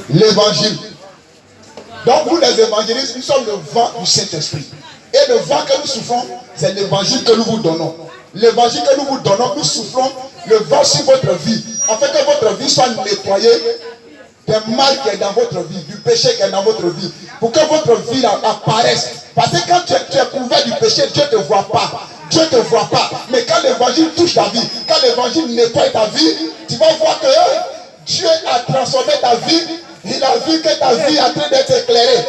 L'évangile. Donc nous les évangélistes, nous sommes le vent du Saint-Esprit. Et le vent que nous soufflons, c'est l'évangile que nous vous donnons. L'évangile que nous vous donnons, nous soufflons le vent sur votre vie, afin que votre vie soit nettoyée des mal qui est dans votre vie, du péché qui est dans votre vie, pour que votre vie apparaisse. Parce que quand tu es couvert du péché, Dieu ne te voit pas. Dieu ne te voit pas. Mais quand l'évangile touche ta vie, quand l'évangile nettoie ta vie, tu vas voir que Dieu a transformé ta vie. Il a vu que ta vie est en train d'être éclairée.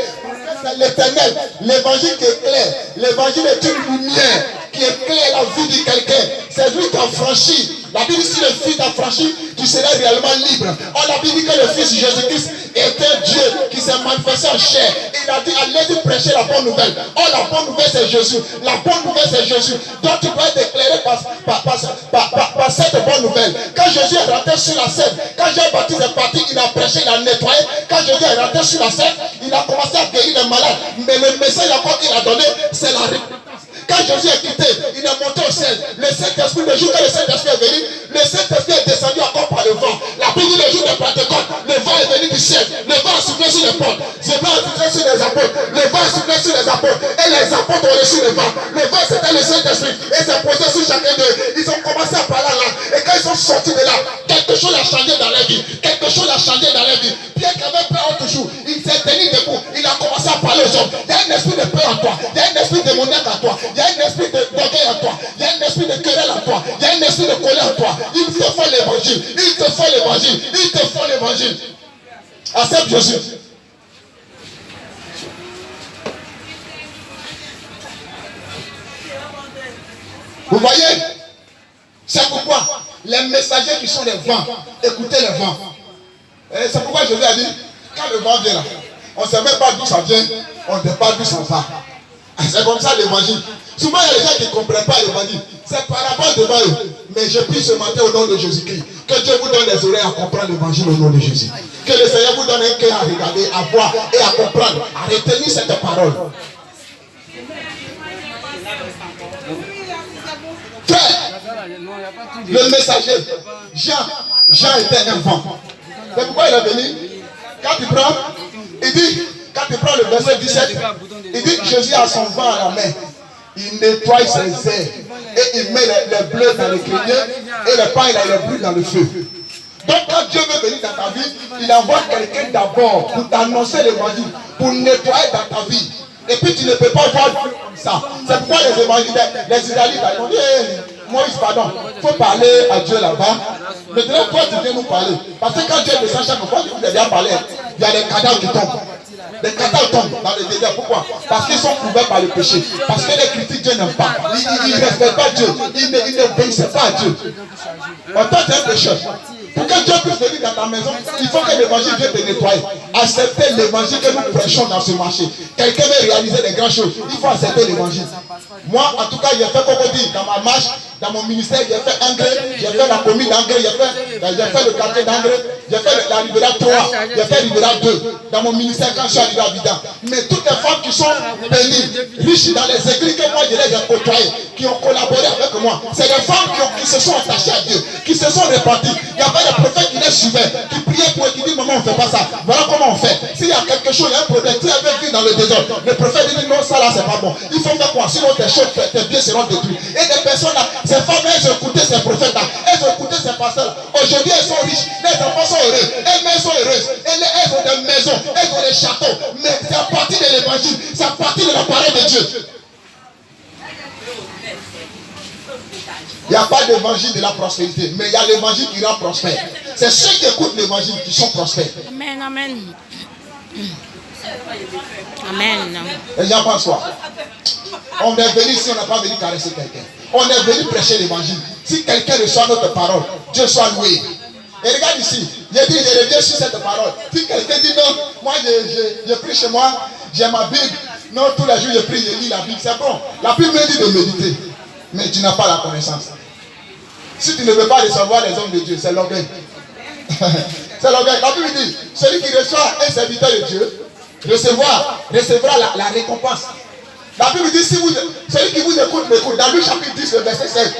C'est l'éternel, l'évangile qui éclaire. L'évangile est une lumière qui éclaire la vie de quelqu'un. C'est lui qui a franchi. La Bible dit, si le Fils t'a franchi, tu seras réellement libre. Or, la Bible dit que le Fils Jésus-Christ était Dieu qui s'est manifesté en chair. Il a dit, allez-y prêcher la bonne nouvelle. Or, la bonne nouvelle, c'est Jésus. La bonne nouvelle, c'est Jésus. Donc, tu dois être éclairé par cette bonne nouvelle. Quand Jésus est rentré sur la scène, quand Jean-Baptiste est parti, il a prêché, il a nettoyé. Quand Jésus est rentré sur la scène, il a commencé à guérir les malades. Mais le message encore qu'il a donné, c'est la repentance. Quand Jésus est quitté, il est monté au ciel. Le Saint-Esprit, le jour que le Saint-Esprit est venu, le Saint-Esprit est descendu encore par le vent. La Bible dit le jour de Pentecôte, le vent est venu du ciel. Le vent a soufflé sur les portes. Le vent a soufflé sur les apôtres. Le vent a soufflé sur les apôtres. Et les apôtres ont reçu le vent. Le vent, c'était le Saint-Esprit. Et c'est posé sur chacun d'eux. Ils ont commencé à parler là. Et quand ils sont sortis de là, quelque chose a changé dans leur vie. Quelque chose a changé dans leur vie. Pierre qui avait peur toujours, il s'est tenu debout. Il a commencé à parler aux hommes. Il y a un esprit de peur en toi. Il y a un esprit démoniaque en toi. Il y a un esprit d'orgueil en toi. Il y a un esprit de querelle en toi. Il y a un esprit de colère en toi. Il te faut l'évangile. Il te faut l'évangile. Il te faut l'évangile. Accepte Jésus. Vous voyez? C'est pourquoi les messagers qui sont les vents, écoutez les vents. C'est pourquoi Jésus a dit, quand le vent vient là, on ne sait même pas d'où ça vient, on ne sait pas d'où ça va. C'est comme ça l'évangile. Souvent il y a des gens qui ne comprennent pas l'évangile. C'est par rapport devant eux. Mais je prie ce matin au nom de Jésus-Christ. Que Dieu vous donne les oreilles à comprendre l'évangile au nom de Jésus. Que le Seigneur vous donne un cœur à regarder, à voir et à comprendre, à retenir cette parole. Le messager, Jean était un vent. C'est pourquoi il est venu. Quand tu prends, il dit, quand tu prends le verset 17, il dit que Jésus a son vent à la main. Il nettoie ses airs et il met les bleus dans le grenier et les pains, il a les bleus dans le feu. Donc quand Dieu veut venir dans ta vie, il envoie quelqu'un d'abord pour t'annoncer l'évangile, pour nettoyer dans ta vie. Et puis tu ne peux pas voir Dieu comme ça. C'est pourquoi les évangélistes, les Israélites, ils ont dit, Moïse, pardon, il faut parler à Dieu là-bas. Maintenant, toi, tu viens nous parler. Parce que quand Dieu descend chaque fois, je vous ai déjà parlé, il y a des cadavres qui tombent. Les cadavres tombent dans le désert. Pourquoi? Parce qu'ils sont couverts par le péché. Parce que les critiques, Dieu n'aime pas. Ils ne respectent pas Dieu. Ils n'obéissent pas à Dieu. En tant qu'un pécheur, pour que Dieu puisse venir dans ta maison, il faut que l'évangile vienne te nettoyer. Accepter l'évangile que nous prêchons dans ce marché. Quelqu'un veut réaliser des grandes choses, il faut accepter l'évangile. Moi, en tout cas, j'ai fait comme on dit, dans ma marche, dans mon ministère, j'ai fait Angers, j'ai fait la commune d'Angers, j'ai fait le quartier d'Angers, j'ai fait la libérale 3, j'ai fait la libérale 2. Dans mon ministère, quand je suis arrivé à Vidan. Mais toutes les femmes qui sont bénies, riches dans les églises que moi je les ai côtoyées, qui ont collaboré avec moi, c'est des femmes qui se sont attachées à Dieu, qui se sont répandues. Il y avait des prophètes qui les suivaient, qui priaient pour eux, qui disent, maman, on ne fait pas ça. Voilà comment on fait. S'il y a quelque chose, il y a un problème, tu avais vu dans le désordre, le prophète dit, non, ça là, c'est pas bon. Il faut faire quoi? Sinon, tes choses, tes biens seront détruits. Et des personnes là, ces femmes, elles ont écouté ces prophètes là, elles ont écouté ces pasteurs. Aujourd'hui, elles sont riches, les enfants sont heureux, elles sont heureuses. Elles ont des maisons, elles ont des châteaux. Mais c'est à partir de l'évangile, c'est à partir de la parole de Dieu. Il n'y a pas d'évangile de la prospérité, mais il y a l'évangile qui rend prospère. C'est ceux qui écoutent l'évangile qui sont prospères. Amen, amen. Amen. Les gens pensent quoi? On est venu ici, on n'a pas venu caresser quelqu'un. On est venu prêcher l'évangile. Si quelqu'un reçoit notre parole, Dieu soit loué. Et regarde ici, j'ai dit, je reviens sur cette parole. Si quelqu'un dit non, moi je prie chez moi, j'ai ma Bible. Non, tous les jours je prie, je lis la Bible, c'est bon. La Bible me dit de méditer, mais tu n'as pas la connaissance. Si tu ne veux pas recevoir les hommes de Dieu, c'est l'orgueil. C'est l'orgueil. La Bible dit, celui qui reçoit un serviteur de Dieu, recevra la récompense. La Bible dit, celui qui vous écoute, m'écoute. Dans Luc chapitre 10, le verset 16.